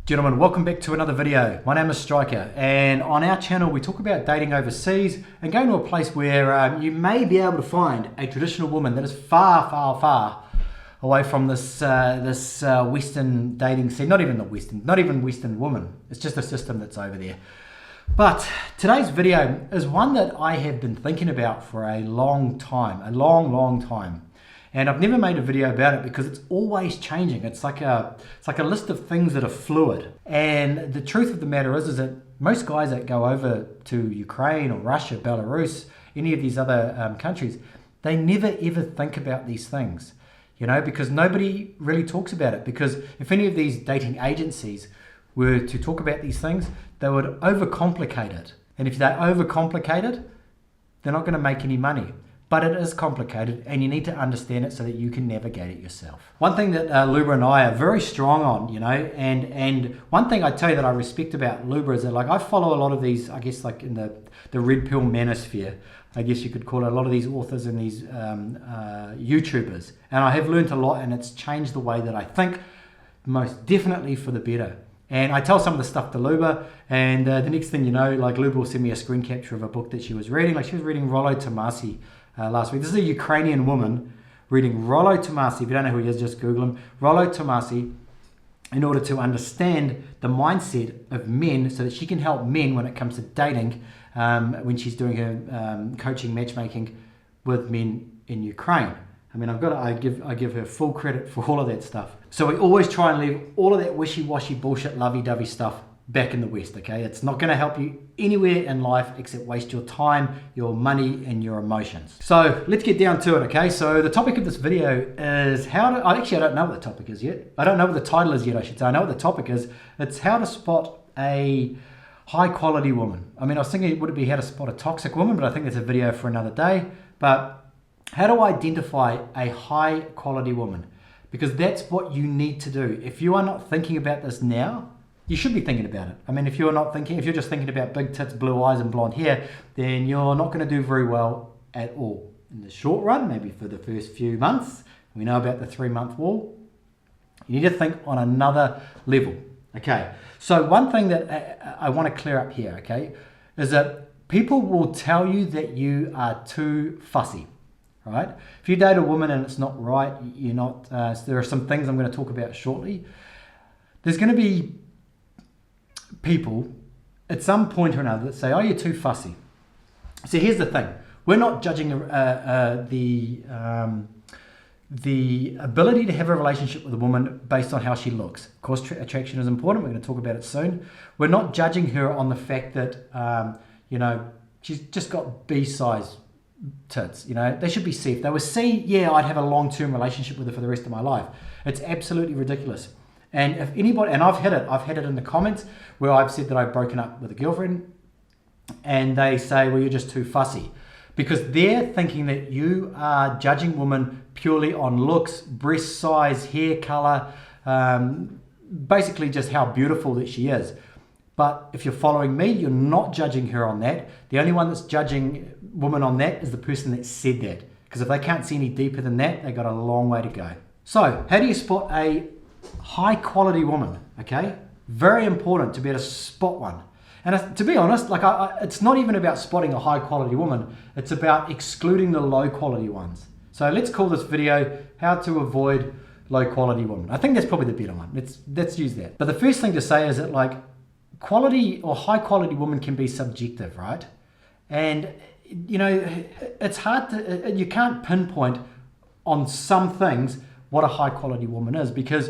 Gentlemen, welcome back to another video. My name is Striker, and on our channel we talk about dating overseas and going to a place where you may be able to find a traditional woman that is far, far, far away from this Western dating scene. Not even Western woman. It's just a system that's over there. But today's video is one that I have been thinking about for a long time, a long time. And I've never made a video about it because it's always changing. It's like a list of things that are fluid. And the truth of the matter is that most guys that go over to Ukraine or Russia, Belarus, any of these other countries, they never ever think about these things, you know, because nobody really talks about it. Because if any of these dating agencies were to talk about these things, they would overcomplicate it. And if they overcomplicate it, they're not going to make any money. But it is complicated and you need to understand it so that you can navigate it yourself. One thing that Luba and I are very strong on, you know, and one thing I tell you that I respect about Luba is that, like, I follow a lot of these, I guess, like in the red pill manosphere, I guess you could call it, a lot of these authors and these YouTubers. And I have learned a lot, and it's changed the way that I think, most definitely for the better. And I tell some of the stuff to Luba, and the next thing you know, like, Luba will send me a screen capture of a book that she was reading. Like, she was reading Rollo Tomasi last week. This is a Ukrainian woman reading Rollo Tomasi. If you don't know who he is, just Google him. Rollo Tomasi, in order to understand the mindset of men so that she can help men when it comes to dating, when she's doing her coaching, matchmaking with men in Ukraine. I mean, I give her full credit for all of that stuff. So we always try and leave all of that wishy-washy bullshit, lovey-dovey stuff back in the West, okay? It's not going to help you anywhere in life except waste your time, your money, and your emotions. So let's get down to it, okay? So the topic of this video is I don't know what the topic is yet. I don't know what the title is yet, I should say. I know what the topic is. It's how to spot a high-quality woman. I mean, I was thinking, would it be how to spot a toxic woman? But I think that's a video for another day. But how to identify a high-quality woman? Because that's what you need to do. If you are not thinking about this now, you should be thinking about it. I mean, if you're just thinking about big tits, blue eyes, and blonde hair, then you're not going to do very well at all. In the short run, maybe for the first few months, we know about the 3-month wall. You need to think on another level. Okay, so one thing that I want to clear up here, okay, is that people will tell you that you are too fussy. Right? If you date a woman and it's not right, you're not. There are some things I'm going to talk about shortly. There's going to be people at some point or another that say, "Oh, you're too fussy." So here's the thing: we're not judging the ability to have a relationship with a woman based on how she looks. Of course, attraction is important. We're going to talk about it soon. We're not judging her on the fact that you know, she's just got B-size tits, you know. They should be C. If they were C, yeah, I'd have a long-term relationship with her for the rest of my life. It's absolutely ridiculous. And if anybody, and I've had it in the comments where I've said that I've broken up with a girlfriend, and they say, well, you're just too fussy, because they're thinking that you are judging women purely on looks, breast size, hair color, basically just how beautiful that she is. But if you're following me, you're not judging her on that. The only one that's judging women on that is the person that said that. Because if they can't see any deeper than that, they've got a long way to go. So, how do you spot a high quality woman? Okay, very important to be able to spot one. And to be honest, like it's not even about spotting a high quality woman. It's about excluding the low quality ones. So let's call this video "How to Avoid Low Quality Women." I think that's probably the better one. Let's use that. But the first thing to say is that, like, quality or high quality woman can be subjective, right? And you know, it's hard to, you can't pinpoint on some things what a high quality woman is, because,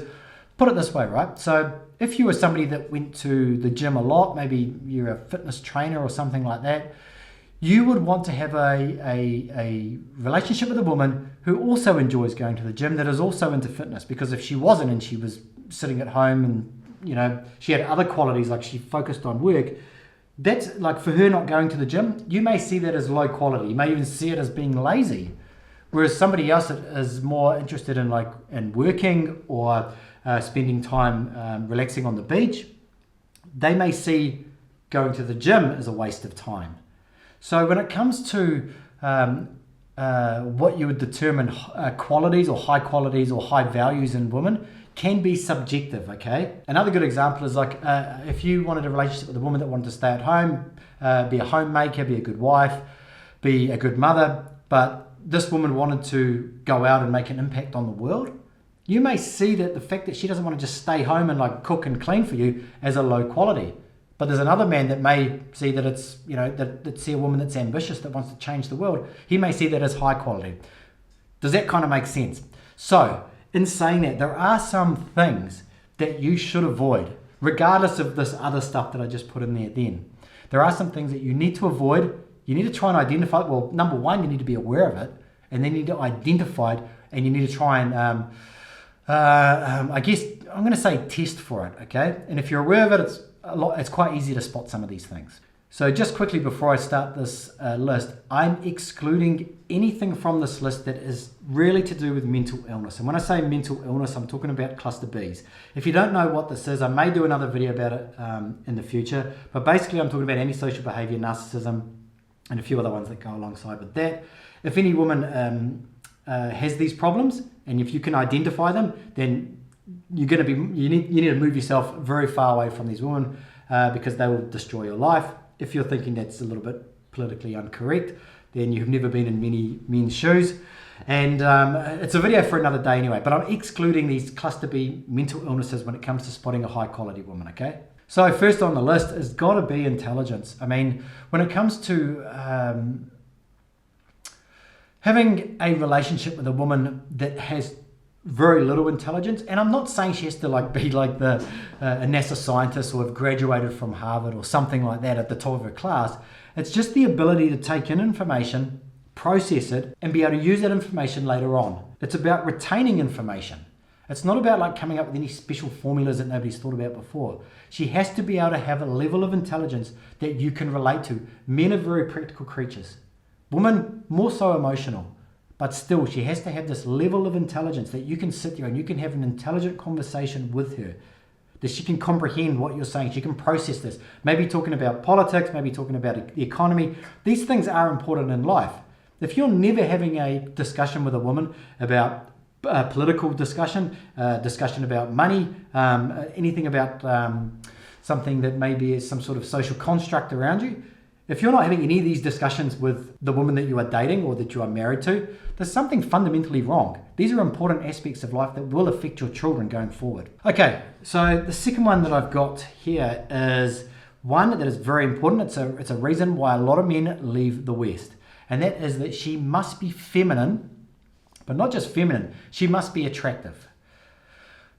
put it this way, right? So if you were somebody that went to the gym a lot, maybe you're a fitness trainer or something like that, you would want to have a relationship with a woman who also enjoys going to the gym, that is also into fitness. Because if she wasn't, and she was sitting at home and, you know, she had other qualities, like she focused on work, that's like, for her not going to the gym, you may see that as low quality. You may even see it as being lazy. Whereas somebody else that is more interested in working or spending time relaxing on the beach, they may see going to the gym as a waste of time. So when it comes to what you would determine qualities or high values in women, can be subjective, okay? Another good example is like if you wanted a relationship with a woman that wanted to stay at home, be a homemaker, be a good wife, be a good mother, but this woman wanted to go out and make an impact on the world, you may see that the fact that she doesn't want to just stay home and like cook and clean for you as a low quality. But there's another man that may see that it's, you know, that see a woman that's ambitious, that wants to change the world. He may see that as high quality. Does that kind of make sense? So, in saying that, there are some things that you should avoid, regardless of this other stuff that I just put in there then. There are some things that you need to avoid. You need to try and identify, well, number one, you need to be aware of it, and then you need to identify it, and you need to try and, I guess, I'm going to say test for it, okay? And if you're aware of it, it's quite easy to spot some of these things. So just quickly before I start this list, I'm excluding anything from this list that is really to do with mental illness. And when I say mental illness, I'm talking about cluster Bs. If you don't know what this is, I may do another video about it in the future. But basically, I'm talking about antisocial behavior, narcissism, and a few other ones that go alongside with that. If any woman has these problems, and if you can identify them, then you need to move yourself very far away from these women because they will destroy your life. If you're thinking that's a little bit politically incorrect, then you've never been in many men's shoes. And it's a video for another day anyway, but I'm excluding these cluster B mental illnesses when it comes to spotting a high quality woman, okay? So first on the list has got to be intelligence. I mean, when it comes to having a relationship with a woman that has very little intelligence, and I'm not saying she has to like be like a NASA scientist or have graduated from Harvard or something like that at the top of her class. It's just the ability to take in information, process it, and be able to use that information later on. It's about retaining information. It's not about like coming up with any special formulas that nobody's thought about before. She has to be able to have a level of intelligence that you can relate to. Men are very practical creatures. Women, more so emotional. But still, she has to have this level of intelligence that you can sit there and you can have an intelligent conversation with her. That she can comprehend what you're saying. She can process this. Maybe talking about politics, maybe talking about the economy. These things are important in life. If you're never having a discussion with a woman about political discussion about money, anything about something that maybe is some sort of social construct around you, if you're not having any of these discussions with the woman that you are dating or that you are married to, there's something fundamentally wrong. These are important aspects of life that will affect your children going forward. Okay, so the second one that I've got here is one that is very important. It's a reason why a lot of men leave the West. And that is that she must be feminine, but not just feminine, she must be attractive.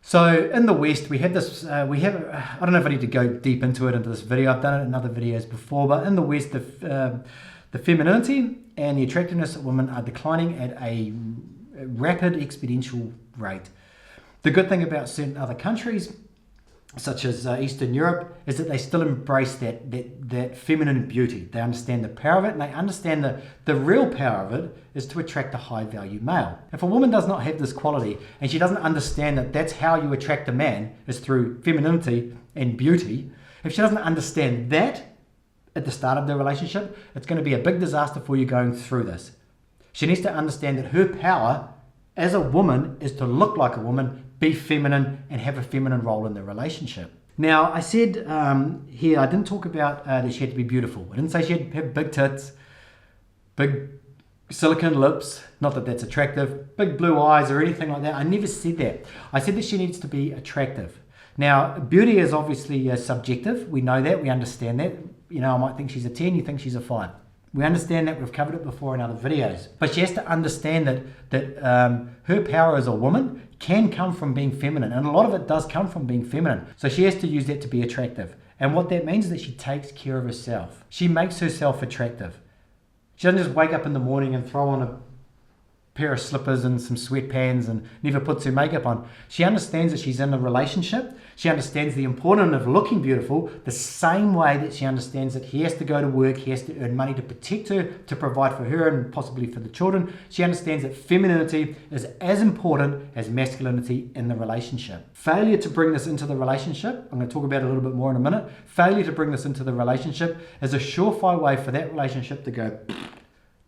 So in the West, we have this, I don't know if I need to go deep into this video. I've done it in other videos before, but in the West, the femininity and the attractiveness of women are declining at a rapid exponential rate. The good thing about certain other countries, such as Eastern Europe, is that they still embrace that feminine beauty. They understand the power of it, and they understand that the real power of it is to attract a high value male. If a woman does not have this quality, and she doesn't understand that that's how you attract a man, is through femininity and beauty, if she doesn't understand that at the start of their relationship, it's going to be a big disaster for you going through this. She needs to understand that her power as a woman is to look like a woman, be feminine, and have a feminine role in the relationship. Now, I said here, I didn't talk about that she had to be beautiful. I didn't say she had to have big tits, big silicone lips, not that that's attractive, big blue eyes or anything like that. I never said that. I said that she needs to be attractive. Now, beauty is obviously subjective. We know that, we understand that. You know, I might think she's a 10, you think she's a 5. We understand that, we've covered it before in other videos. But she has to understand that her power as a woman can come from being feminine, and a lot of it does come from being feminine. So she has to use that to be attractive. And what that means is that she takes care of herself. She makes herself attractive. She doesn't just wake up in the morning and throw on a pair of slippers and some sweatpants and never puts her makeup on. She understands that she's in a relationship. She understands the importance of looking beautiful the same way that she understands that he has to go to work, he has to earn money to protect her, to provide for her and possibly for the children. She understands that femininity is as important as masculinity in the relationship. Failure to bring this into the relationship, I'm going to talk about it a little bit more in a minute, failure to bring this into the relationship is a surefire way for that relationship to go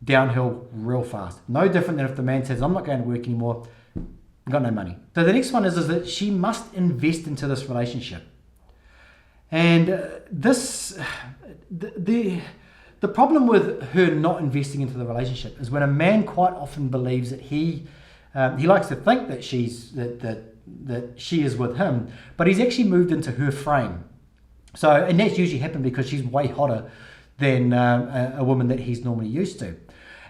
downhill real fast. No different than if the man says, I'm not going to work anymore, I've got no money. So the next one is that she must invest into this relationship. And the problem with her not investing into the relationship is when a man quite often believes that he likes to think that that she is with him, but he's actually moved into her frame. So, and that's usually happened because she's way hotter than a woman that he's normally used to.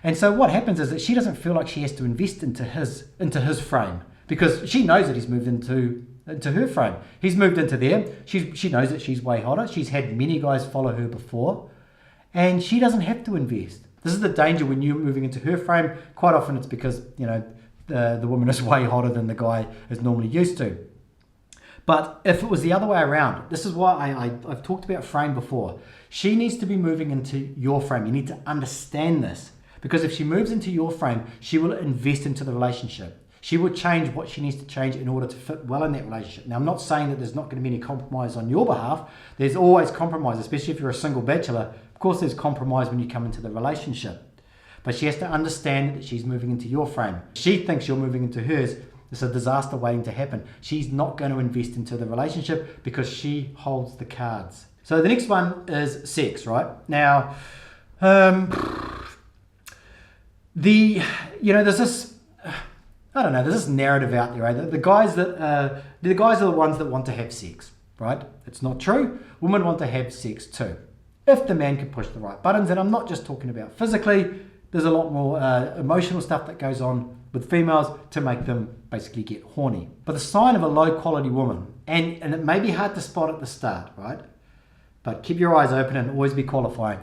And so what happens is that she doesn't feel like she has to invest into his frame, because she knows that he's moved into her frame. He's moved into there. She knows that she's way hotter. She's had many guys follow her before, and she doesn't have to invest. This is the danger when you're moving into her frame. Quite often it's because, you know, the woman is way hotter than the guy is normally used to. But if it was the other way around, this is why I've talked about frame before. She needs to be moving into your frame. You need to understand this, because if she moves into your frame, she will invest into the relationship. She will change what she needs to change in order to fit well in that relationship. Now, I'm not saying that there's not going to be any compromise on your behalf. There's always compromise, especially if you're a single bachelor. Of course, there's compromise when you come into the relationship. But she has to understand that she's moving into your frame. She thinks you're moving into hers. There's a disaster waiting to happen. She's not going to invest into the relationship because she holds the cards. So the next one is sex, right? Now, there's this, I don't know, there's this narrative out there, right? The guys are the ones that want to have sex, right? It's not true. Women want to have sex too, if the man can push the right buttons. And I'm not just talking about physically. There's a lot more emotional stuff that goes on with females to make them basically get horny. But the sign of a low quality woman, and it may be hard to spot at the start, right? But keep your eyes open and always be qualifying.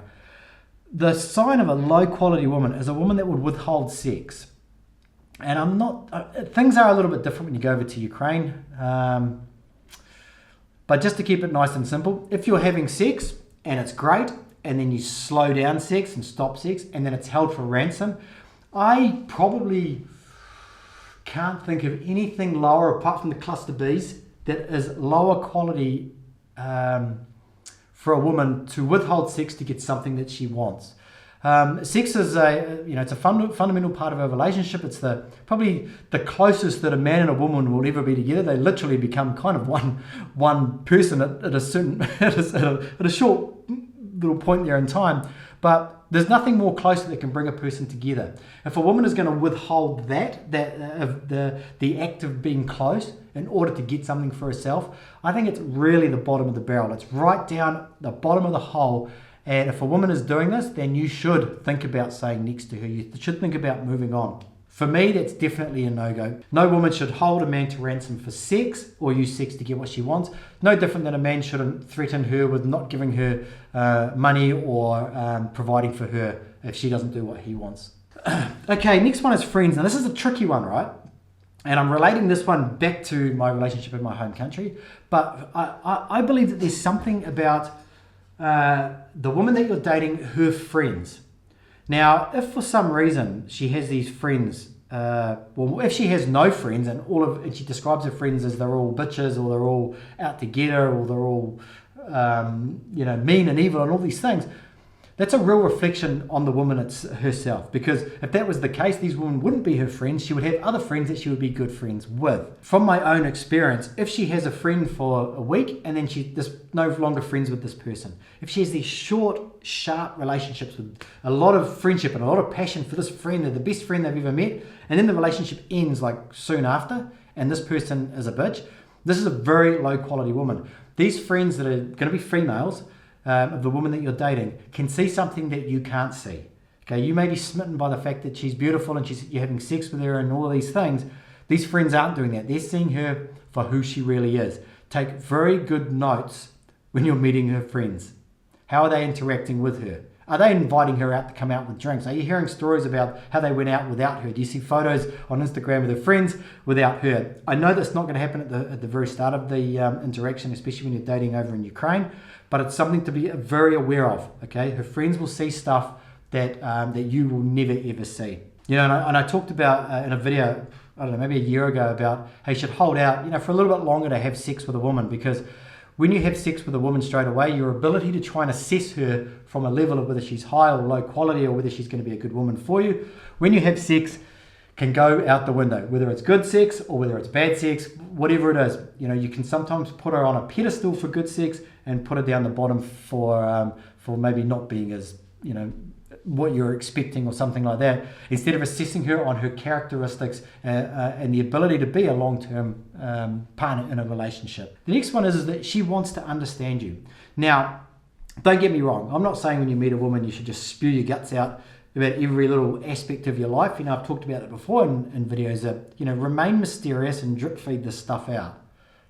The sign of a low quality woman is a woman that would withhold sex. And I'm not, things are a little bit different when you go over to Ukraine. But just to keep it nice and simple, if you're having sex and it's great, and then you slow down sex and stop sex, and then it's held for ransom, I probably can't think of anything lower, apart from the cluster Bs, that is lower quality for a woman to withhold sex to get something that she wants. Sex is it's a fundamental part of a relationship. It's probably the closest that a man and a woman will ever be together. They literally become kind of one person at a certain at a short little point there in time. But there's nothing more closer that can bring a person together. If a woman is going to withhold the act of being close in order to get something for herself, I think it's really the bottom of the barrel. It's right down the bottom of the hole. And if a woman is doing this, then you should think about saying next to her. You should think about moving on. For me, that's definitely a no-go. No woman should hold a man to ransom for sex or use sex to get what she wants. No different than a man shouldn't threaten her with not giving her money or providing for her if she doesn't do what he wants. Okay, next one is friends. Now, this is a tricky one, right? And I'm relating this one back to my relationship in my home country. But I believe that there's something about the woman that you're dating, her friends. Now, if for some reason she has these friends, if she has no friends and she describes her friends as they're all bitches or they're all out to get her or they're all mean and evil and all these things, that's a real reflection on the woman herself. Because if that was the case, these women wouldn't be her friends. She would have other friends that she would be good friends with. From my own experience, if she has a friend for a week and then she's no longer friends with this person, if she has these short, sharp relationships with a lot of friendship and a lot of passion for this friend, they're the best friend they've ever met, and then the relationship ends like soon after, and this person is a bitch, this is a very low quality woman. These friends that are going to be females, of the woman that you're dating, can see something that you can't see. Okay, you may be smitten by the fact that she's beautiful and you're having sex with her and all of these things. These friends aren't doing that. They're seeing her for who she really is. Take very good notes when you're meeting her friends. How are they interacting with her? Are they inviting her out to come out with drinks? Are you hearing stories about how they went out without her? Do you see photos on Instagram of their friends without her? I know that's not going to happen at the very start of the interaction, especially when you're dating over in Ukraine, but it's something to be very aware of. Okay, her friends will see stuff that you will never ever see. And I talked about in a video, I don't know, maybe a year ago, about how you should hold out, for a little bit longer to have sex with a woman, because when you have sex with a woman straight away, your ability to try and assess her from a level of whether she's high or low quality or whether she's going to be a good woman for you, when you have sex, can go out the window, whether it's good sex or whether it's bad sex, whatever it is. You know, you can sometimes put her on a pedestal for good sex and put her down the bottom for maybe not being as, you know, what you're expecting or something like that, instead of assessing her on her characteristics and the ability to be a long-term partner in a relationship. The next one is that she wants to understand you. Now, don't get me wrong. I'm not saying when you meet a woman you should just spew your guts out about every little aspect of your life. You know, I've talked about it before in videos that, you know, remain mysterious and drip feed this stuff out.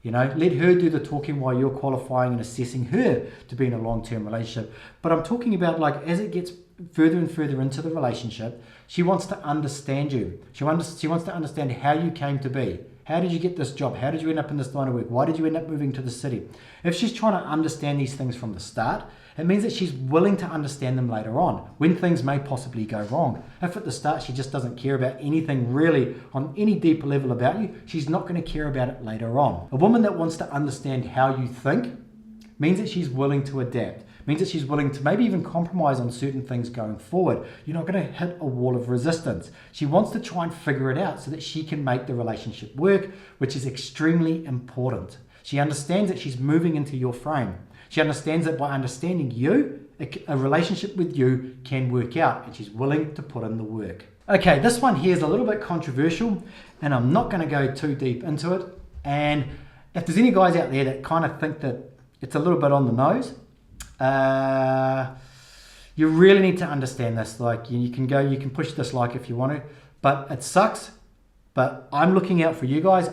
You know, let her do the talking while you're qualifying and assessing her to be in a long-term relationship. But I'm talking about, like, as it gets further and further into the relationship, she wants to understand you. She wants to understand how you came to be. How did you get this job? How did you end up in this line of work? Why did you end up moving to the city? If she's trying to understand these things from the start, it means that she's willing to understand them later on, when things may possibly go wrong. If at the start she just doesn't care about anything really on any deeper level about you, she's not going to care about it later on. A woman that wants to understand how you think means that she's willing to adapt, means that she's willing to maybe even compromise on certain things going forward. You're not going to hit a wall of resistance. She wants to try and figure it out so that she can make the relationship work, which is extremely important. She understands that she's moving into your frame. She understands that by understanding you, a relationship with you can work out, and she's willing to put in the work. Okay, this one here is a little bit controversial, and I'm not going to go too deep into it. And if there's any guys out there that kind of think that it's a little bit on the nose, you really need to understand this. Like, you can push this like if you want to, but it sucks. But I'm looking out for you guys.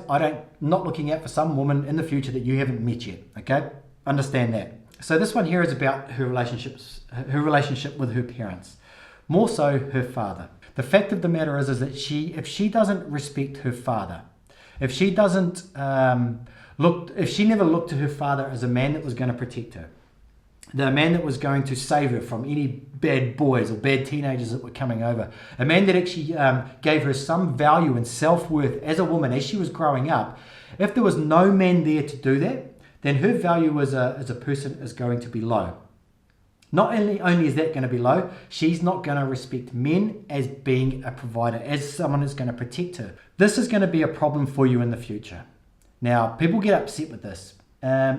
Not looking out for some woman in the future that you haven't met yet. Okay, understand that. So this one here is about her relationship with her parents, more so her father. The fact of the matter is that if she doesn't respect her father, if she never looked to her father as a man that was going to protect her, the man that was going to save her from any bad boys or bad teenagers that were coming over, a man that actually gave her some value and self-worth as a woman as she was growing up, if there was no man there to do that, then her value as a person is going to be low. Not only is that going to be low, she's not going to respect men as being a provider, as someone who's going to protect her. This is going to be a problem for you in the future. Now, people get upset with this.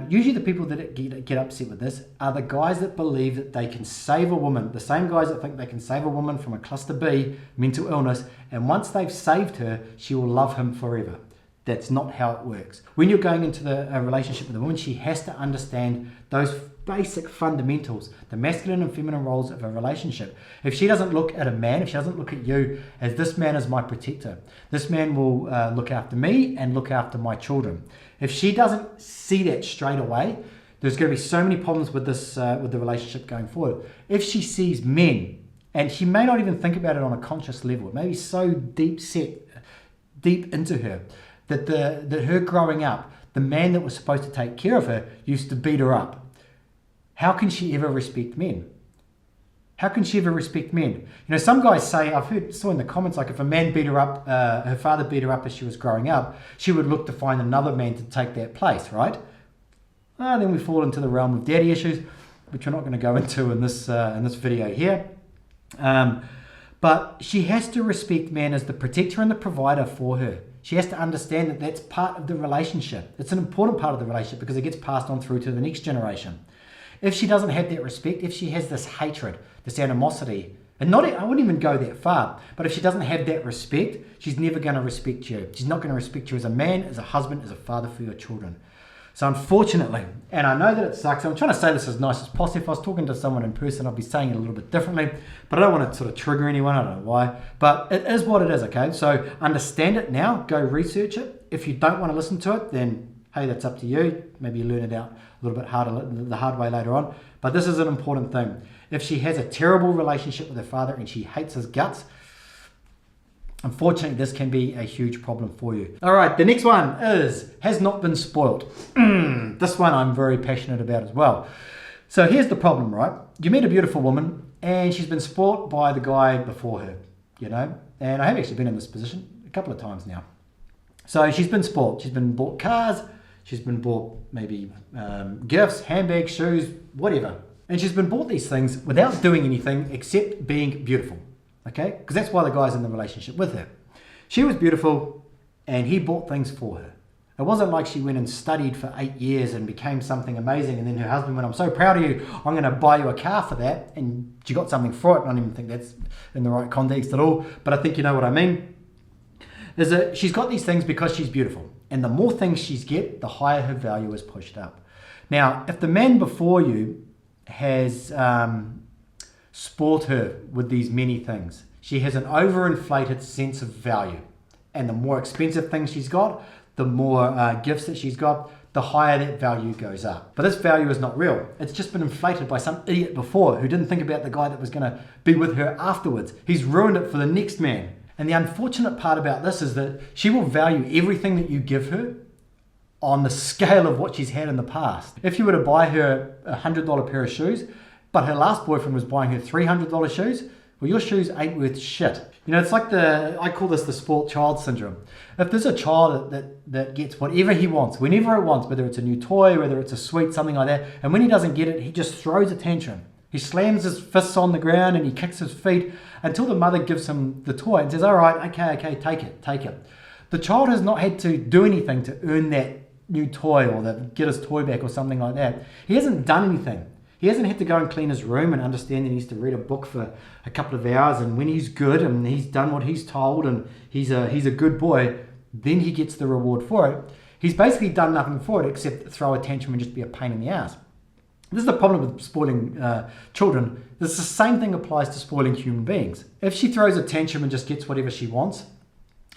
Usually the people that get upset with this are the guys that believe that they can save a woman, the same guys that think they can save a woman from a cluster B, mental illness, and once they've saved her, she will love him forever. That's not how it works. When you're going into a relationship with a woman, she has to understand those basic fundamentals, the masculine and feminine roles of a relationship. If she doesn't look at a man, if she doesn't look at you as this man is my protector, this man will look after me and look after my children. If she doesn't see that straight away, there's going to be so many problems with this, with the relationship going forward. If she sees men, and she may not even think about it on a conscious level, it may be so deep into her, that her growing up, the man that was supposed to take care of her used to beat her up. How can she ever respect men? How can she ever respect men? You know, some guys say, saw in the comments, like if a man beat her up, her father beat her up as she was growing up, she would look to find another man to take that place, right? Then we fall into the realm of daddy issues, which we're not going to go into in this video here. But she has to respect man as the protector and the provider for her. She has to understand that that's part of the relationship. It's an important part of the relationship because it gets passed on through to the next generation. If she doesn't have that respect, if she has this hatred, this animosity, and I wouldn't even go that far, but if she doesn't have that respect, she's never going to respect you. She's not going to respect you as a man, as a husband, as a father for your children. So unfortunately, and I know that it sucks, I'm trying to say this as nice as possible. If I was talking to someone in person, I'd be saying it a little bit differently, but I don't want to sort of trigger anyone, I don't know why, but it is what it is, okay? So understand it now, go research it. If you don't want to listen to it, then hey, that's up to you. Maybe you learn it out a little bit the hard way later on, but this is an important thing. If she has a terrible relationship with her father and she hates his guts, unfortunately, this can be a huge problem for you. All right, the next one has not been spoiled. This one I'm very passionate about as well. So here's the problem, right? You meet a beautiful woman and she's been spoiled by the guy before her, you know? And I have actually been in this position a couple of times now. So she's been spoiled. She's been bought cars. She's been bought maybe gifts, handbags, shoes, whatever. And she's been bought these things without doing anything except being beautiful. Okay? Because that's why the guy's in the relationship with her. She was beautiful and he bought things for her. It wasn't like she went and studied for 8 years and became something amazing, and then her husband went, I'm so proud of you, I'm going to buy you a car for that, and she got something for it. I don't even think that's in the right context at all, but I think you know what I mean. Is that she's got these things because she's beautiful, and the more things she's get, the higher her value is pushed up. Now, if the man before you has spoiled her with these many things, she has an overinflated sense of value, and the more expensive things she's got, the more gifts that she's got, the higher that value goes up. But this value is not real. It's just been inflated by some idiot before who didn't think about the guy that was going to be with her afterwards. He's ruined it for the next man. And the unfortunate part about this is that she will value everything that you give her on the scale of what she's had in the past. If you were to buy her a $100 pair of shoes, but her last boyfriend was buying her $300 shoes, well, your shoes ain't worth shit. You know, it's like I call this the spoilt child syndrome. If there's a child that gets whatever he wants, whenever it wants, whether it's a new toy, whether it's a sweet, something like that, and when he doesn't get it, he just throws a tantrum. He slams his fists on the ground and he kicks his feet until the mother gives him the toy and says, all right, okay, take it. The child has not had to do anything to earn that new toy or get his toy back or something like that. He hasn't done anything. He hasn't had to go and clean his room and understand that he needs to read a book for a couple of hours, and when he's good and he's done what he's told and he's a good boy, then he gets the reward for it. He's basically done nothing for it except throw a tantrum and just be a pain in the ass. This is the problem with spoiling children. The same thing applies to spoiling human beings. If she throws a tantrum and just gets whatever she wants,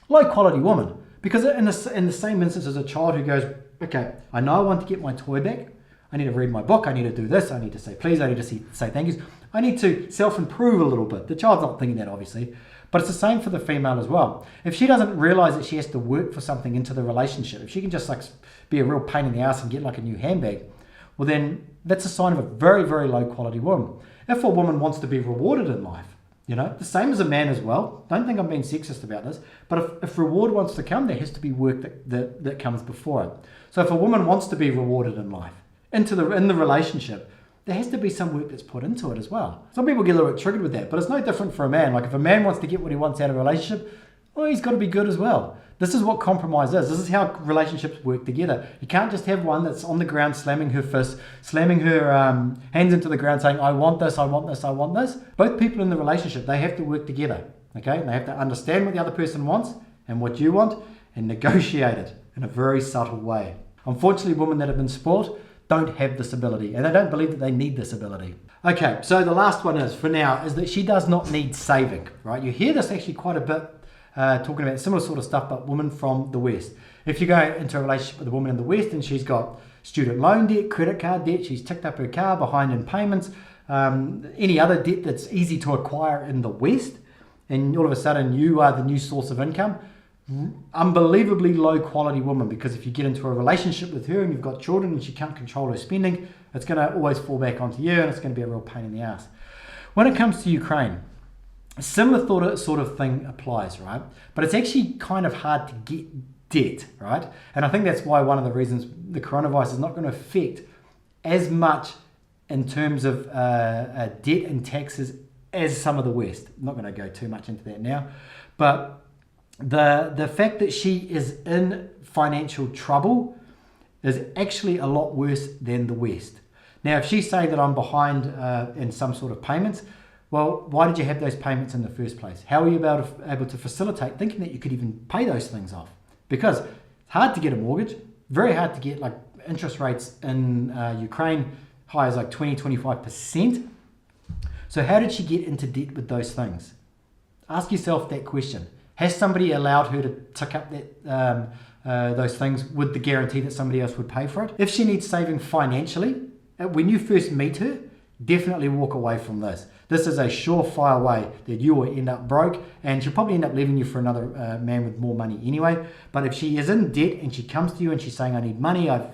low quality woman. Because in the same instance as a child who goes, okay, I know I want to get my toy back. I need to read my book. I need to do this. I need to say please. I need to say thank yous. I need to self-improve a little bit. The child's not thinking that, obviously. But it's the same for the female as well. If she doesn't realize that she has to work for something into the relationship, if she can just like be a real pain in the ass and get like a new handbag, well then that's a sign of a very, very low quality woman. If a woman wants to be rewarded in life, you know, the same as a man as well. Don't think I'm being sexist about this, but if reward wants to come, there has to be work that comes before it. So if a woman wants to be rewarded in life, in the relationship, there has to be some work that's put into it as well. Some people get a little bit triggered with that, but it's no different for a man. Like if a man wants to get what he wants out of a relationship, well, he's got to be good as well. This is what compromise is. This is how relationships work together. You can't just have one that's on the ground slamming her fist, slamming her hands into the ground saying, I want this, I want this, I want this. Both people in the relationship, they have to work together. Okay? They have to understand what the other person wants and what you want and negotiate it in a very subtle way. Unfortunately, women that have been spoiled don't have this ability, and they don't believe that they need this ability. Okay, so the last one is, for now, is that she does not need saving, right? You hear this actually quite a bit, talking about similar sort of stuff, but women from the West. If you go into a relationship with a woman in the West and she's got student loan debt, credit card debt, she's ticked up her car, behind in payments, any other debt that's easy to acquire in the West, and all of a sudden you are the new source of income, unbelievably low quality woman, because if you get into a relationship with her and you've got children and she can't control her spending, it's going to always fall back onto you and it's going to be a real pain in the ass. When it comes to Ukraine, a similar sort of thing applies, right? But it's actually kind of hard to get debt, right? And I think that's why one of the reasons the coronavirus is not going to affect as much in terms of debt and taxes as some of the West. I'm not going to go too much into that now, but the fact that she is in financial trouble is actually a lot worse than the West. Now, if she's saying that I'm behind in some sort of payments, well, why did you have those payments in the first place? How are you able to facilitate thinking that you could even pay those things off? Because it's hard to get a mortgage, very hard to get like interest rates in Ukraine, high as like 20-25%. So how did she get into debt with those things? Ask yourself that question. Has somebody allowed her to tick up that those things with the guarantee that somebody else would pay for it? If she needs saving financially, when you first meet her, definitely walk away from this. This is a surefire way that you will end up broke, and she'll probably end up leaving you for another man with more money anyway. But if she is in debt and she comes to you and she's saying, I need money, I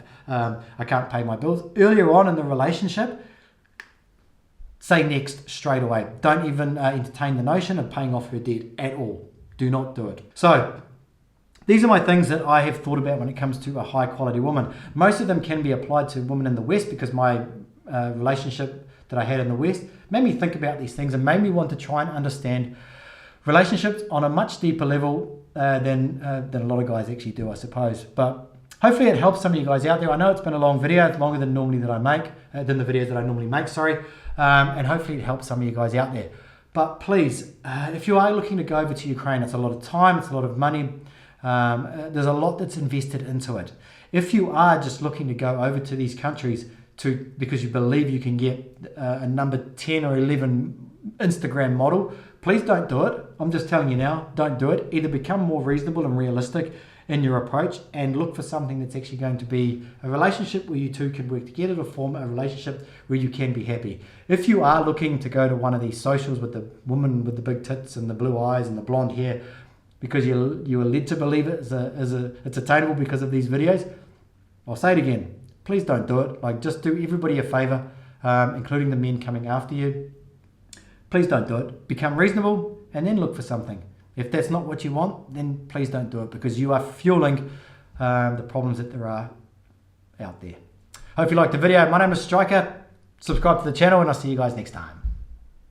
can't pay my bills, earlier on in the relationship, say next straight away. Don't even entertain the notion of paying off her debt at all. Do not do it. So these are my things that I have thought about when it comes to a high quality woman. Most of them can be applied to women in the West, because my relationship that I had in the West made me think about these things and made me want to try and understand relationships on a much deeper level than a lot of guys actually do, I suppose. But hopefully it helps some of you guys out there. I know it's been a long video, it's longer than normally that I make, than the videos that I normally make, sorry. And hopefully it helps some of you guys out there. But please, if you are looking to go over to Ukraine, it's a lot of time, it's a lot of money. There's a lot that's invested into it. If you are just looking to go over to these countries because you believe you can get a number 10 or 11 Instagram model, please don't do it. I'm just telling you now, don't do it. Either become more reasonable and realistic in your approach and look for something that's actually going to be a relationship where you two can work together to form a relationship where you can be happy. If you are looking to go to one of these socials with the woman with the big tits and the blue eyes and the blonde hair because you are led to believe it's attainable because of these videos, I'll say it again, please don't do it. Like, just do everybody a favor, including the men coming after you. Please don't do it. Become reasonable and then look for something. If that's not what you want, then please don't do it, because you are fueling the problems that there are out there. Hope you liked the video. My name is Striker. Subscribe to the channel and I'll see you guys next time.